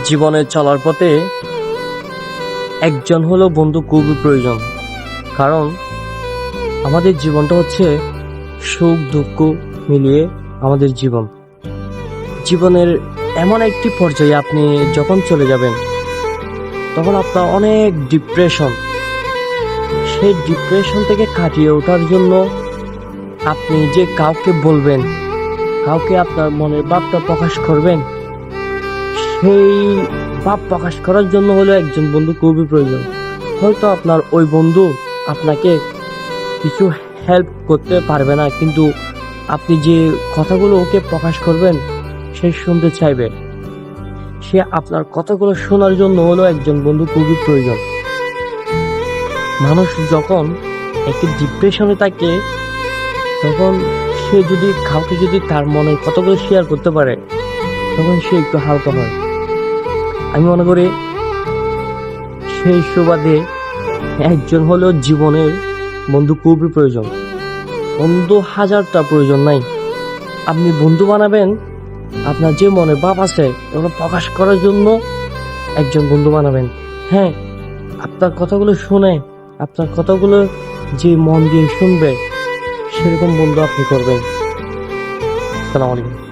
জীবনে চলার পথে একজন হলো বন্ধু খুবই প্রয়োজন। কারণ আমাদের জীবনটা হচ্ছে সুখ দুঃখ মিলিয়ে আমাদের জীবন। জীবনের এমন একটি পর্যায়ে আপনি যখন চলে যাবেন তখন আপনার অনেক ডিপ্রেশন, সেই ডিপ্রেশন থেকে কাটিয়ে ওঠার জন্য আপনি যে কাউকে বলবেন, কাউকে আপনার মনের ভাবটা প্রকাশ করবেন, সেই ভাব প্রকাশ করার জন্য হলো একজন বন্ধু খুবই প্রয়োজন। হয়তো আপনার ওই বন্ধু আপনাকে কিছু হেল্প করতে পারবে না, কিন্তু আপনি যে কথাগুলো ওকে প্রকাশ করবেন সে শুনতে চাইবে। সে আপনার কথাগুলো শোনার জন্য হলো একজন বন্ধু খুবই প্রয়োজন। মানুষ যখন একটি ডিপ্রেশনে থাকে তখন সে যদি কাউকে যদি তার মনের কথাগুলো শেয়ার করতে পারে তখন সে একটু হালকা হয়। আমি মনে করি সেই সুবাদে একজন হলেও জীবনের বন্ধু খুবই প্রয়োজন। বন্ধু হাজারটা প্রয়োজন নাই, আপনি বন্ধু বানাবেন আপনার যে মনে ভাব আছে এগুলো প্রকাশ করার জন্য একজন বন্ধু বানাবেন। হ্যাঁ, আপনার কথাগুলো শুনে, আপনার কথাগুলো যে মন দিয়ে শুনবে সেরকম বন্ধু আপনি করবেন। আসসালামু আলাইকুম।